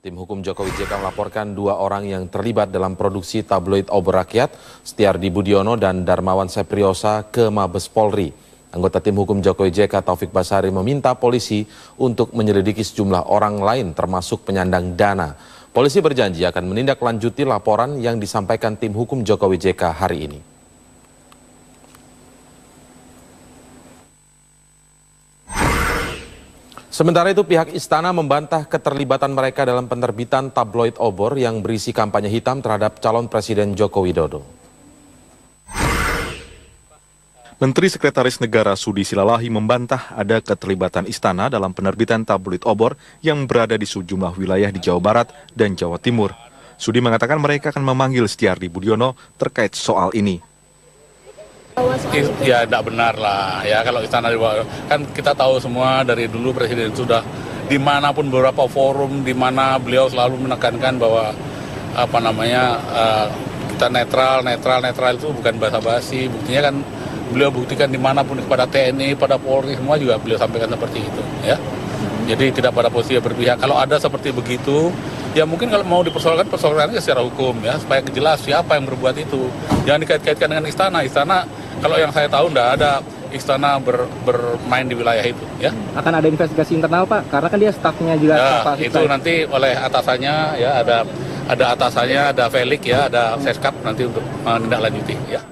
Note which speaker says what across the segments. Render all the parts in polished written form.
Speaker 1: Tim hukum Jokowi JK melaporkan 2 orang yang terlibat dalam produksi tabloid obor rakyat, Setiardi Budiono dan Darmawan Sepriosa ke Mabes Polri. Anggota tim hukum Jokowi JK Taufik Basari meminta polisi untuk menyelidiki sejumlah orang lain termasuk penyandang dana. Polisi berjanji akan menindaklanjuti laporan yang disampaikan tim hukum Jokowi JK hari ini. Sementara itu pihak istana membantah keterlibatan mereka dalam penerbitan tabloid obor yang berisi kampanye hitam terhadap calon Presiden Joko Widodo.
Speaker 2: Menteri Sekretaris Negara Sudi Silalahi membantah ada keterlibatan istana dalam penerbitan tabloid obor yang berada di sejumlah wilayah di Jawa Barat dan Jawa Timur. Sudi mengatakan mereka akan memanggil Setiardi Budiono terkait soal ini.
Speaker 3: Ya tidak benar lah ya kalau istana kan kita tahu semua dari dulu presiden sudah dimanapun beberapa forum di mana beliau selalu menekankan bahwa kita netral itu bukan basa-basi. Buktinya kan beliau buktikan dimanapun kepada TNI, pada Polri semua juga beliau sampaikan seperti itu ya. Jadi tidak pada posisi berpihak. Kalau ada seperti begitu, ya mungkin kalau mau dipersoalkan persoalannya secara hukum ya supaya jelas siapa yang berbuat itu. Jangan dikait-kaitkan dengan istana. Istana kalau yang saya tahu tidak ada istana bermain di wilayah itu ya.
Speaker 4: Akan ada investigasi internal Pak, karena kan dia stafnya juga.
Speaker 3: Ya, itu nanti oleh atasannya ya, ada atasannya, ada Felix ya, ada Seskap nanti untuk menindaklanjuti ya.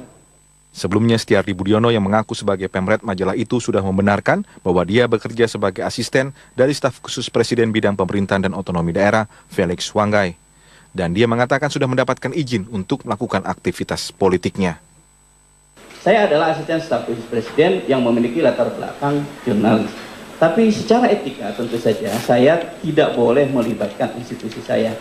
Speaker 2: Sebelumnya Setiardi Budiono yang mengaku sebagai pemret majalah itu sudah membenarkan bahwa dia bekerja sebagai asisten dari staf khusus Presiden bidang pemerintahan dan otonomi daerah Felix Wanggai. Dan dia mengatakan sudah mendapatkan izin untuk melakukan aktivitas politiknya.
Speaker 5: Saya adalah asisten staf khusus Presiden yang memiliki latar belakang jurnalis. Tapi secara etika tentu saja saya tidak boleh melibatkan institusi saya.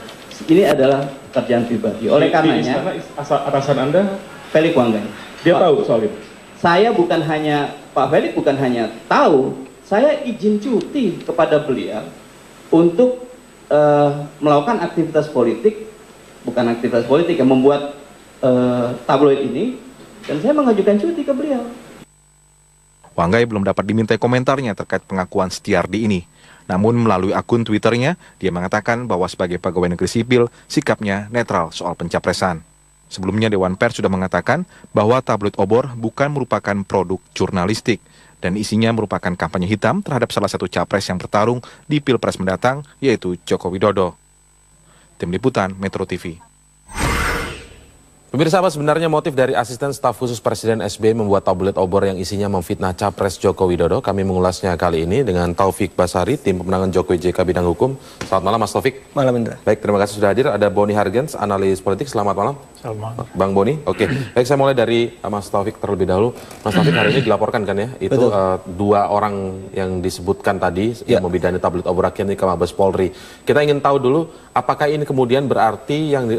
Speaker 5: Ini adalah pekerjaan pribadi. Oleh karenanya,
Speaker 6: atasan Anda
Speaker 5: Felix Wanggai.
Speaker 6: Dia tahu soal itu?
Speaker 5: Saya bukan hanya, Pak Felix bukan hanya tahu, saya izin cuti kepada beliau untuk melakukan aktivitas politik, bukan aktivitas politik, yang membuat tabloid ini, dan saya mengajukan cuti ke beliau.
Speaker 2: Wanggai belum dapat dimintai komentarnya terkait pengakuan Setiardi ini. Namun melalui akun Twitternya, dia mengatakan bahwa sebagai pegawai negeri sipil, sikapnya netral soal pencapresan. Sebelumnya Dewan Pers sudah mengatakan bahwa tabloid obor bukan merupakan produk jurnalistik dan isinya merupakan kampanye hitam terhadap salah satu capres yang bertarung di Pilpres mendatang, yaitu Joko Widodo. Tim Liputan Metro TV.
Speaker 1: Pemirsa, apa sebenarnya motif dari asisten staf khusus Presiden SBY membuat tabloid obor yang isinya memfitnah Capres Joko Widodo? Kami mengulasnya kali ini dengan Taufik Basari, tim pemenangan Jokowi JK bidang hukum. Selamat malam Mas Taufik.
Speaker 4: Malam Indra.
Speaker 1: Baik, terima kasih sudah hadir. Ada Boni Hargens, analis politik. Selamat malam.
Speaker 6: Selamat malam.
Speaker 1: Bang Boni, oke. Baik, saya mulai dari Mas Taufik terlebih dahulu. Mas Taufik, hari ini dilaporkan kan ya, itu 2 orang yang disebutkan tadi yang membidani tabloid obor rakyat ini ke Mabes Polri. Kita ingin tahu dulu, apakah ini kemudian berarti yang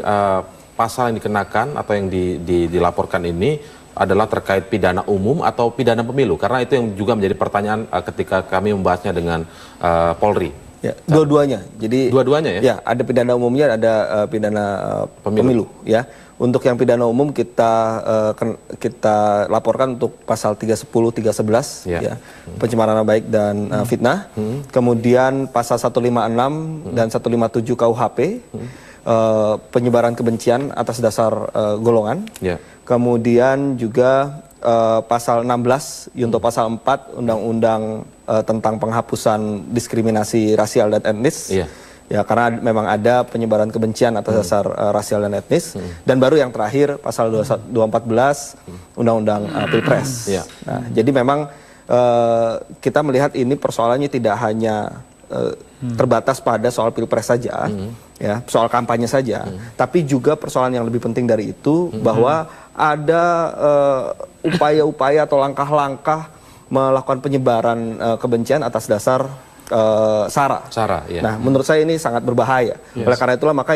Speaker 1: pasal yang dikenakan atau yang dilaporkan ini adalah terkait pidana umum atau pidana pemilu? Karena itu yang juga menjadi pertanyaan ketika kami membahasnya dengan Polri.
Speaker 4: Ya, dua-duanya. Jadi
Speaker 1: dua-duanya ya?
Speaker 4: Ya, ada pidana umumnya, ada pidana pemilu ya. Untuk yang pidana umum kita laporkan untuk pasal 310, 311 ya. Pencemaran nama baik dan fitnah. Kemudian pasal 156 dan 157 KUHP. Penyebaran kebencian atas dasar golongan. Kemudian juga pasal 16 Yunto pasal 4 Undang-Undang tentang penghapusan diskriminasi rasial dan etnis. Ya, karena memang ada penyebaran kebencian atas dasar rasial dan etnis. Dan baru yang terakhir pasal 214 Undang-Undang Pilpres. Nah, jadi memang kita melihat ini persoalannya tidak hanya terbatas pada soal pilpres saja, ya, soal kampanye saja, tapi juga persoalan yang lebih penting dari itu bahwa ada upaya-upaya atau langkah-langkah melakukan penyebaran kebencian atas dasar SARA. Nah, menurut saya ini sangat berbahaya. Oleh karena itulah maka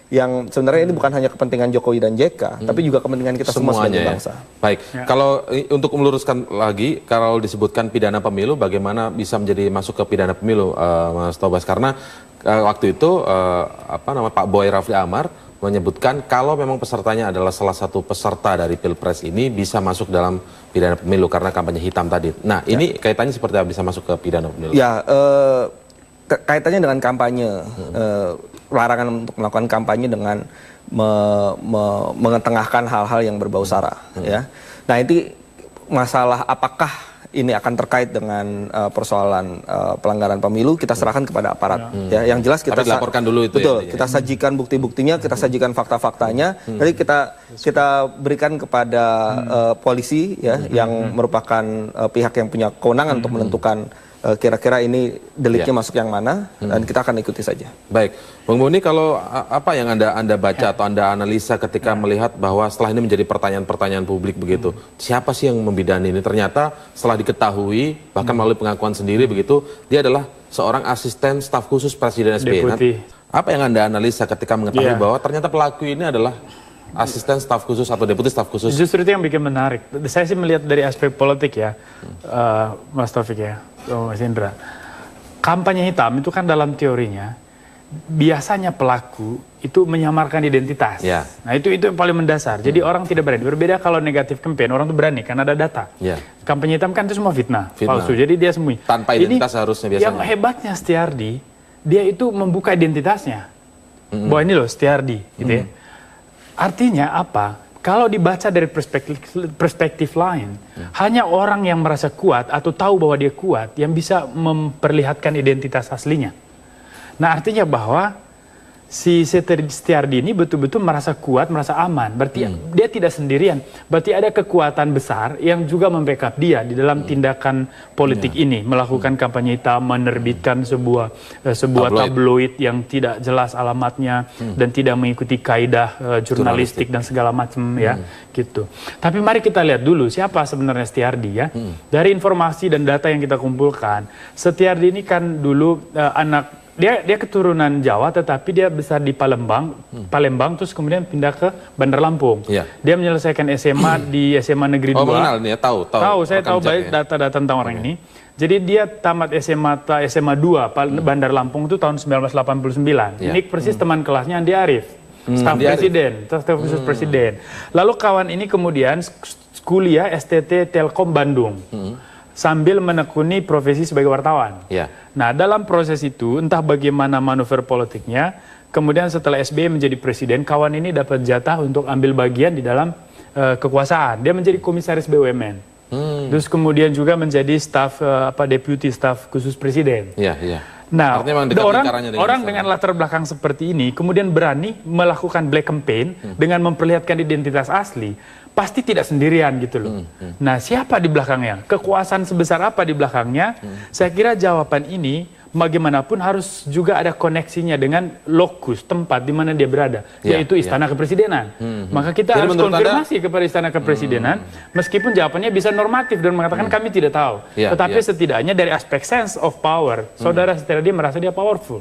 Speaker 4: yang sebenarnya ini bukan hanya kepentingan Jokowi dan JK, tapi juga kepentingan kita semua sebagai bangsa.
Speaker 1: Baik, kalau untuk meluruskan lagi, kalau disebutkan pidana pemilu, bagaimana bisa menjadi masuk ke pidana pemilu, Mas Tobas? Karena waktu itu Pak Boy Rafli Amar menyebutkan kalau memang pesertanya adalah salah satu peserta dari Pilpres ini bisa masuk dalam pidana pemilu karena kampanye hitam tadi. Nah, ini kaitannya seperti apa bisa masuk ke pidana pemilu?
Speaker 4: Ya, kaitannya dengan kampanye, larangan untuk melakukan kampanye dengan mengetengahkan hal-hal yang berbau sara. Ya. Nah, ini masalah apakah ini akan terkait dengan persoalan pelanggaran pemilu, kita serahkan kepada aparat. Ya, yang jelas kita
Speaker 1: laporkan dulu itu.
Speaker 4: Betul, kita sajikan bukti-buktinya, kita sajikan fakta-faktanya. Jadi kita berikan kepada polisi ya yang merupakan pihak yang punya kewenangan untuk menentukan kira-kira ini deliknya masuk yang mana, dan kita akan ikuti saja.
Speaker 1: Baik, Bung Boni, kalau apa yang Anda baca atau Anda analisa ketika melihat bahwa setelah ini menjadi pertanyaan-pertanyaan publik begitu, siapa sih yang membidani ini? Ternyata setelah diketahui, bahkan melalui pengakuan sendiri begitu, dia adalah seorang asisten staf khusus Presiden SBY. Nah, apa yang Anda analisa ketika mengetahui bahwa ternyata pelaku ini adalah asisten staf khusus atau deputi staf khusus?
Speaker 7: Justru itu yang bikin menarik. Saya sih melihat dari aspek politik ya, Mas Taufik ya, Mas Indra. Kampanye hitam itu kan dalam teorinya biasanya pelaku itu menyamarkan identitas. Nah itu yang paling mendasar. Jadi orang tidak berani. Berbeda kalau negatif campaign, orang tuh berani karena ada data. Kampanye hitam kan itu semua fitnah, palsu. Jadi dia sembunyi.
Speaker 1: Tanpa identitas harusnya biasanya.
Speaker 7: Yang hebatnya Setiardi, dia itu membuka identitasnya. Bahwa ini loh Setiardi, gitu ya. Artinya apa? Kalau dibaca dari perspektif lain, hanya orang yang merasa kuat atau tahu bahwa dia kuat yang bisa memperlihatkan identitas aslinya. Nah, artinya bahwa si Setiardi ini betul-betul merasa kuat, merasa aman. Berarti dia tidak sendirian. Berarti ada kekuatan besar yang juga membackup dia di dalam tindakan politik ini, melakukan kampanye hitam, menerbitkan sebuah tabloid yang tidak jelas alamatnya dan tidak mengikuti kaidah jurnalistik dan segala macam ya, gitu. Tapi mari kita lihat dulu siapa sebenarnya Setiardi ya. Dari informasi dan data yang kita kumpulkan, Setiardi ini kan dulu dia keturunan Jawa, tetapi dia besar di Palembang, terus kemudian pindah ke Bandar Lampung. Dia menyelesaikan SMA di SMA Negeri 2.
Speaker 1: Oh, mengenal nih ya, tahu.
Speaker 7: Saya tahu baik data-data tentang orang ini. Jadi dia tamat SMA 2 Bandar Lampung itu tahun 1989. Ini persis teman kelasnya Andi Arief, staf khusus presiden. Lalu kawan ini kemudian kuliah STT Telkom Bandung. Sambil menekuni profesi sebagai wartawan. Nah, dalam proses itu, entah bagaimana manuver politiknya, kemudian setelah SBY menjadi presiden, kawan ini dapat jatah untuk ambil bagian di dalam kekuasaan. Dia menjadi komisaris BUMN. Terus kemudian juga menjadi deputi staf khusus presiden. Nah, orang dengan latar belakang seperti ini kemudian berani melakukan black campaign dengan memperlihatkan identitas asli, pasti tidak sendirian gitu loh. Nah, siapa di belakangnya? Kekuasaan sebesar apa di belakangnya? Saya kira jawaban ini bagaimanapun harus juga ada koneksinya dengan lokus, tempat di mana dia berada, yaitu Istana Kepresidenan. Maka kita harus konfirmasi kepada Istana Kepresidenan, meskipun jawabannya bisa normatif dan mengatakan kami tidak tahu. Tetapi setidaknya dari aspek sense of power, saudara Setiardi merasa dia powerful.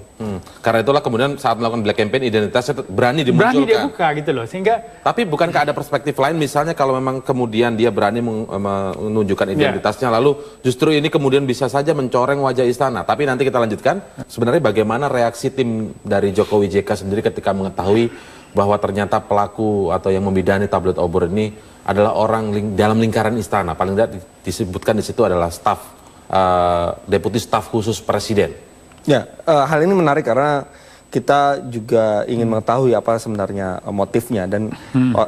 Speaker 1: Karena itulah kemudian saat melakukan black campaign, identitasnya berani dimunculkan.
Speaker 7: Berani dia buka gitu loh, sehingga...
Speaker 1: Tapi bukankah ada perspektif lain, misalnya kalau memang kemudian dia berani menunjukkan identitasnya, lalu justru ini kemudian bisa saja mencoreng wajah istana. Tapi nanti kita lanjutkan, sebenarnya bagaimana reaksi tim dari Jokowi JK sendiri ketika mengetahui bahwa ternyata pelaku atau yang membidani tabloid obor ini adalah orang dalam lingkaran istana. Paling tidak disebutkan di situ adalah staf deputi staf khusus presiden. Ya,
Speaker 4: hal ini menarik karena kita juga ingin mengetahui apa sebenarnya motifnya dan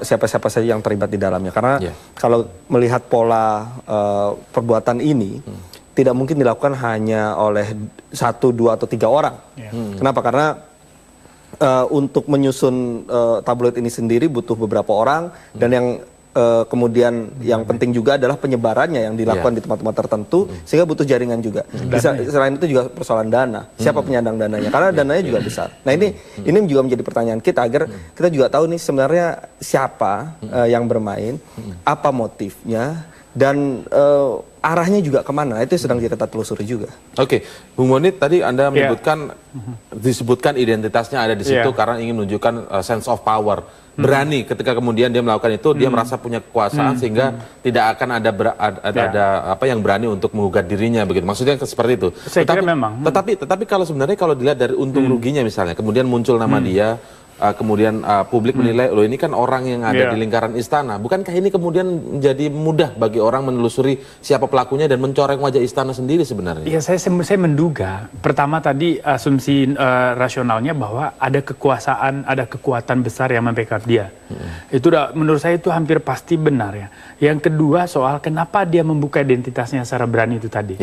Speaker 4: siapa-siapa saja yang terlibat di dalamnya. Karena kalau melihat pola perbuatan ini, tidak mungkin dilakukan hanya oleh 1, 2, atau 3 orang. Kenapa? Karena untuk menyusun tabloid ini sendiri butuh beberapa orang, dan yang kemudian yang penting juga adalah penyebarannya yang dilakukan di tempat-tempat tertentu, sehingga butuh jaringan juga. Selain itu juga persoalan dana, siapa penyandang dananya, karena dananya juga besar. Nah, ini juga menjadi pertanyaan kita agar kita juga tahu nih sebenarnya siapa yang bermain, apa motifnya, dan arahnya juga kemana. Itu sedang kita telusuri juga.
Speaker 1: Oke, Bung Boni, tadi Anda menyebutkan disebutkan identitasnya ada di situ karena ingin menunjukkan sense of power. Berani ketika kemudian dia melakukan itu, dia merasa punya kekuasaan sehingga tidak akan ada apa yang berani untuk menggugat dirinya begitu. Maksudnya seperti itu.
Speaker 7: Saya kira memang.
Speaker 1: Tetapi kalau sebenarnya kalau dilihat dari untung ruginya misalnya, kemudian muncul nama dia, kemudian publik menilai, loh ini kan orang yang ada di lingkaran istana. Bukankah ini kemudian menjadi mudah bagi orang menelusuri siapa pelakunya dan mencoreng wajah istana sendiri sebenarnya?
Speaker 7: Iya, saya menduga. Pertama tadi asumsi rasionalnya bahwa ada kekuasaan, ada kekuatan besar yang membackup dia. Itu menurut saya itu hampir pasti benar ya. Yang kedua soal kenapa dia membuka identitasnya secara berani itu tadi.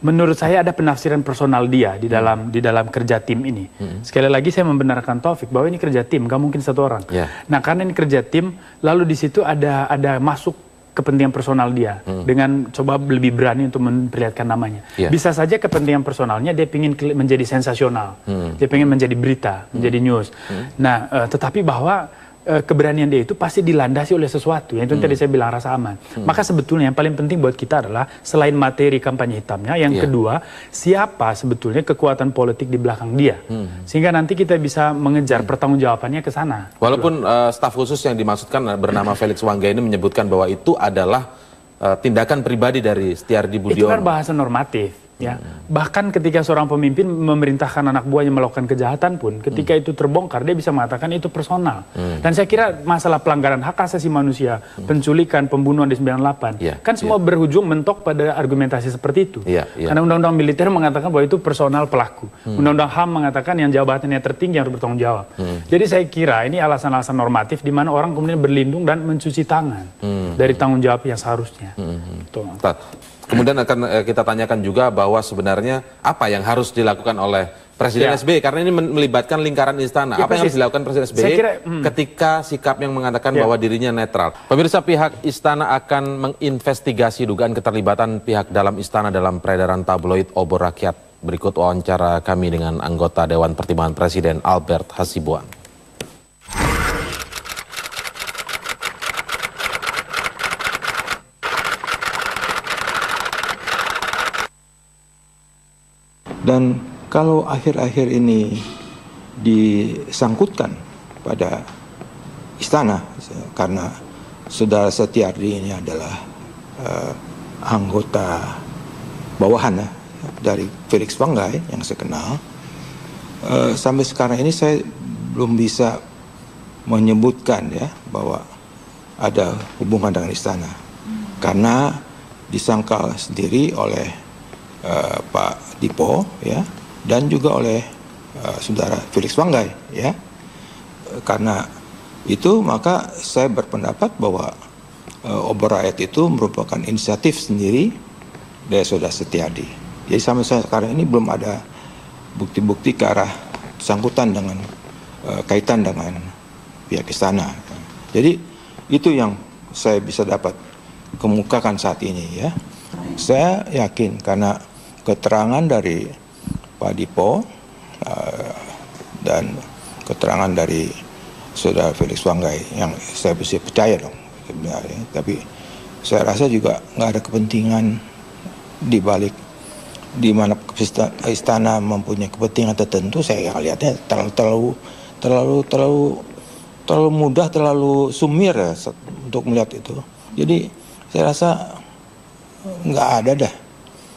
Speaker 7: Menurut saya ada penafsiran personal dia di dalam kerja tim ini. Sekali lagi saya membenarkan Taufik bahwa ini kerja tim, gak mungkin satu orang. Nah, karena ini kerja tim, lalu di situ ada masuk kepentingan personal dia dengan coba lebih berani untuk memperlihatkan namanya. Bisa saja kepentingan personalnya dia ingin menjadi sensasional, dia ingin menjadi berita, menjadi news. Nah, tetapi bahwa keberanian dia itu pasti dilandasi oleh sesuatu yang itu tadi saya bilang rasa aman. Maka sebetulnya yang paling penting buat kita adalah selain materi kampanye hitamnya, yang kedua siapa sebetulnya kekuatan politik di belakang dia, sehingga nanti kita bisa mengejar pertanggungjawabannya ke sana.
Speaker 1: Walaupun staf khusus yang dimaksudkan bernama Felix Wanggai ini menyebutkan bahwa itu adalah tindakan pribadi dari Setiardi Budiono.
Speaker 7: Itu kan bahasa normatif. Ya, bahkan ketika seorang pemimpin memerintahkan anak buahnya melakukan kejahatan pun, ketika itu terbongkar dia bisa mengatakan itu personal. Dan saya kira masalah pelanggaran hak asasi manusia, penculikan, pembunuhan di 98, kan semua berujung mentok pada argumentasi seperti itu. Karena undang-undang militer mengatakan bahwa itu personal pelaku. Undang-undang HAM mengatakan yang jabatannya tertinggi harus bertanggung jawab. Jadi saya kira ini alasan-alasan normatif di mana orang kemudian berlindung dan mencuci tangan dari tanggung jawab yang seharusnya.
Speaker 1: Kemudian akan kita tanyakan juga bahwa sebenarnya apa yang harus dilakukan oleh Presiden SBY, karena ini melibatkan lingkaran istana. Apa yang harus dilakukan Presiden SBY ketika sikap yang mengatakan bahwa dirinya netral? Pemirsa, pihak istana akan menginvestigasi dugaan keterlibatan pihak dalam istana dalam peredaran tabloid obor rakyat. Berikut wawancara kami dengan anggota Dewan Pertimbangan Presiden Albert Hasibuan.
Speaker 8: Dan kalau akhir-akhir ini disangkutkan pada istana, karena Saudara Setiardi ini adalah anggota bawahan dari Felix Wanggai yang saya kenal, sampai sekarang ini saya belum bisa menyebutkan ya bahwa ada hubungan dengan istana, karena disangkal sendiri oleh Pak Dipo ya, dan juga oleh Saudara Felix Wanggai ya. Karena itu maka saya berpendapat bahwa obor rakyat itu merupakan inisiatif sendiri dari Saudara Setiardi. Jadi sampai sekarang ini belum ada bukti-bukti ke arah sangkutan dengan kaitan dengan pihak istana. Jadi itu yang saya bisa dapat kemukakan saat ini ya. Saya yakin karena keterangan dari Pak Dipo dan keterangan dari Saudara Felix Wanggai yang saya bisa percaya dong sebenarnya. Tapi saya rasa juga nggak ada kepentingan di balik di mana istana mempunyai kepentingan tertentu. Saya lihatnya terlalu mudah, terlalu sumir ya untuk melihat itu. Jadi saya rasa nggak ada dah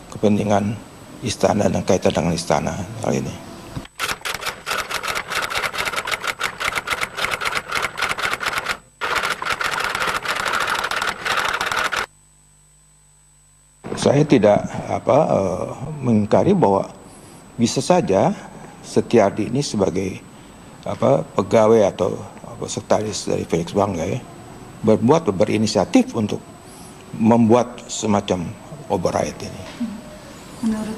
Speaker 8: kepentingan istana dan kaitan dengan istana hal ini. Saya tidak mengingkari bahwa bisa saja Setiardi ini sebagai pegawai atau sekretaris dari Felix Wanggai berinisiatif untuk membuat semacam obor rakyat ini.
Speaker 9: Menurut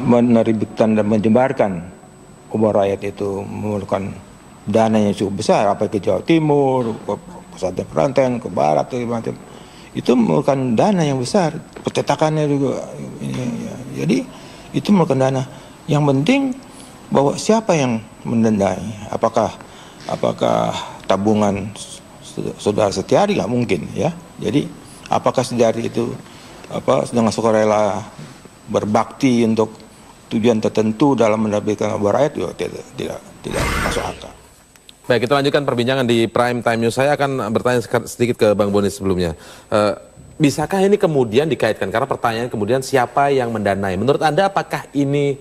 Speaker 8: menerbitkan dan menyebarkan obor rakyat itu memerlukan dana yang cukup besar, apa ke Jawa Timur, ke pesantren perantauan, ke Barat, macam itu memerlukan dana yang besar, percetakannya juga. Jadi itu memerlukan dana. Yang penting bahwa siapa yang mendandai, apakah tabungan Saudara Setiardi, nggak mungkin ya. Jadi apakah Setiardi itu dengan sukarela berbakti untuk tujuan tertentu dalam menerbitkan obor rakyat, tidak masuk akal.
Speaker 1: Baik, kita lanjutkan perbincangan di Prime Time News. Saya akan bertanya sedikit ke Bang Boni sebelumnya. Bisakah ini kemudian dikaitkan? Karena pertanyaan kemudian siapa yang mendanai? Menurut Anda apakah ini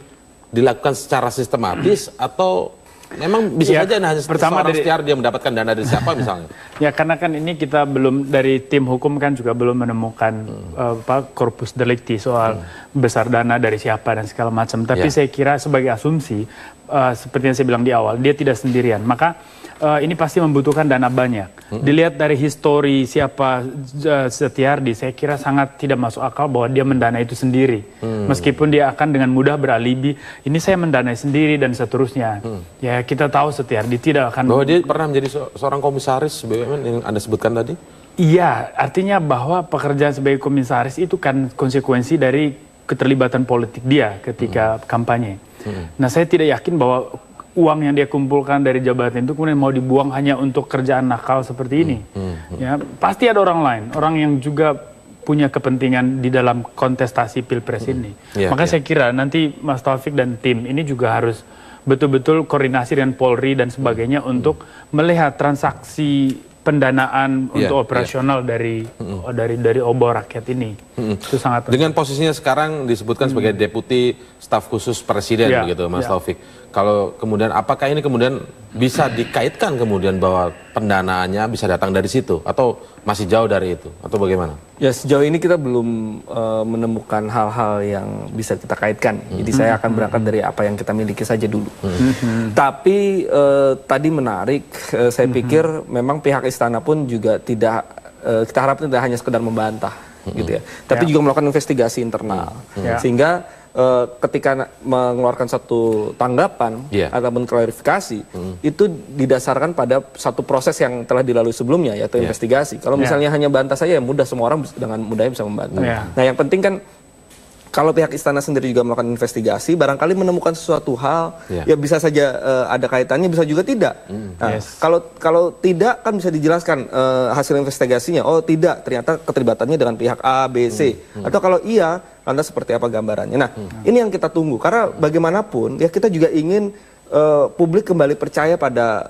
Speaker 1: dilakukan secara sistematis atau memang bisa saja hanya seorang Setiardi yang mendapatkan dana dari siapa misalnya?
Speaker 7: Ya karena kan ini kita belum, dari tim hukum kan juga belum menemukan corpus delicti soal besar dana dari siapa dan segala macam. Tapi saya kira sebagai asumsi, seperti yang saya bilang di awal, dia tidak sendirian. Maka ini pasti membutuhkan dana banyak. Dilihat dari histori siapa Setiardi, saya kira sangat tidak masuk akal bahwa dia mendanai itu sendiri. Meskipun dia akan dengan mudah beralibi, ini saya mendanai sendiri dan seterusnya. Ya kita tahu Setiardi tidak akan...
Speaker 1: Bahwa dia pernah menjadi seorang komisaris BUMN yang Anda sebutkan tadi?
Speaker 7: Iya, artinya bahwa pekerjaan sebagai komisaris itu kan konsekuensi dari keterlibatan politik dia ketika kampanye. Nah saya tidak yakin bahwa uang yang dia kumpulkan dari jabatan itu kemudian mau dibuang hanya untuk kerjaan nakal seperti ini. Ya, pasti ada orang lain, orang yang juga punya kepentingan di dalam kontestasi Pilpres ini. Maka saya kira nanti Mas Taufik dan tim ini juga harus betul-betul koordinasi dengan Polri dan sebagainya untuk melihat transaksi pendanaan untuk operasional dari obor rakyat ini. Itu sangat penting.
Speaker 1: Dengan posisinya sekarang disebutkan sebagai deputi staf khusus presiden begitu Mas Taufik. Kalau kemudian apakah ini kemudian bisa dikaitkan kemudian bahwa pendanaannya bisa datang dari situ atau masih jauh dari itu atau bagaimana?
Speaker 4: Ya sejauh ini kita belum menemukan hal-hal yang bisa kita kaitkan. Jadi saya akan berangkat dari apa yang kita miliki saja dulu. Tapi tadi menarik, saya pikir memang pihak istana pun juga tidak, kita harap tidak hanya sekedar membantah, gitu ya. Tapi juga melakukan investigasi internal, sehingga ketika mengeluarkan satu tanggapan ataupun klarifikasi itu didasarkan pada satu proses yang telah dilalui sebelumnya, yaitu investigasi. Kalau misalnya hanya bantah saja, ya mudah, semua orang dengan mudahnya bisa membantah. Nah yang penting kan kalau pihak istana sendiri juga melakukan investigasi, barangkali menemukan sesuatu hal, ya bisa saja ada kaitannya, bisa juga tidak. Nah, kalau tidak kan bisa dijelaskan hasil investigasinya. Oh tidak, ternyata keterlibatannya dengan pihak A, B, C. Atau kalau iya, lantas seperti apa gambarannya. Nah, ini yang kita tunggu. Karena bagaimanapun, ya kita juga ingin publik kembali percaya pada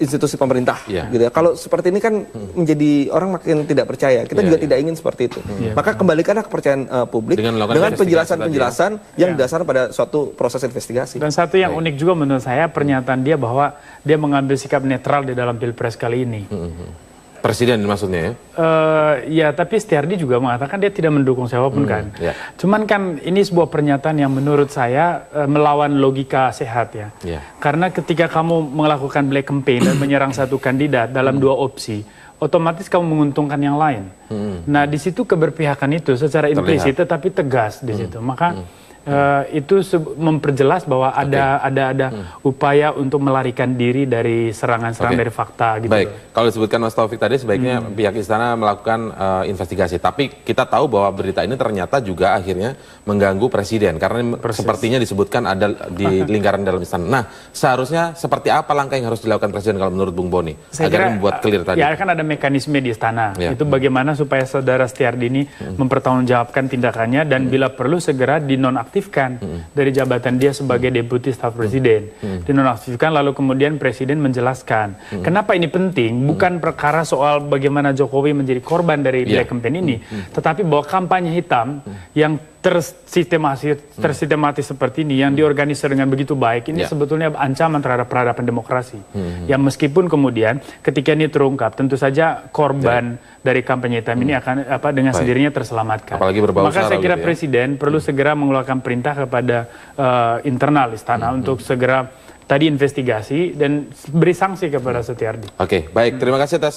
Speaker 4: institusi pemerintah, gitu ya. Kalau seperti ini kan menjadi orang makin tidak percaya. Kita juga tidak ingin seperti itu. Maka kembalikanlah kepercayaan publik dengan penjelasan-penjelasan yang didasarkan pada suatu proses investigasi.
Speaker 7: Dan satu yang unik juga menurut saya pernyataan dia bahwa dia mengambil sikap netral di dalam Pilpres kali ini.
Speaker 1: Presiden maksudnya ya?
Speaker 7: Ya, tapi Setiardi juga mengatakan dia tidak mendukung siapapun kan. Cuman kan ini sebuah pernyataan yang menurut saya melawan logika sehat ya. Karena ketika kamu melakukan black campaign dan menyerang satu kandidat dalam dua opsi, otomatis kamu menguntungkan yang lain. Nah di situ keberpihakan itu secara implisit tetapi tegas di situ. Maka itu memperjelas bahwa ada upaya untuk melarikan diri dari serangan-serangan dari fakta gitu.
Speaker 1: Baik, kalau disebutkan Mas Taufik tadi sebaiknya pihak istana melakukan investigasi. Tapi kita tahu bahwa berita ini ternyata juga akhirnya mengganggu presiden karena sepertinya disebutkan ada di lingkaran dalam istana. Nah, seharusnya seperti apa langkah yang harus dilakukan presiden kalau menurut Bung Boni agar membuat clear tadi?
Speaker 7: Ya kan ada mekanisme di istana. Itu bagaimana supaya saudara Setiardi ini mempertanggungjawabkan tindakannya dan bila perlu segera dinonaktifkan dari jabatan dia sebagai deputi staf presiden. Dinonaktifkan lalu kemudian presiden menjelaskan. Kenapa ini penting? Bukan perkara soal bagaimana Jokowi menjadi korban dari black campaign ini, tetapi bahwa kampanye hitam yang tersistematis seperti ini, yang diorganisir dengan begitu baik, ini sebetulnya ancaman terhadap peradaban demokrasi. Yang meskipun kemudian ketika ini terungkap, tentu saja korban dari kampanye hitam ini akan dengan sendirinya terselamatkan. Maka saya kira presiden perlu segera mengeluarkan perintah kepada internal istana untuk segera tadi investigasi dan beri sanksi kepada Setiardi.
Speaker 1: Oke, baik. Terima kasih atas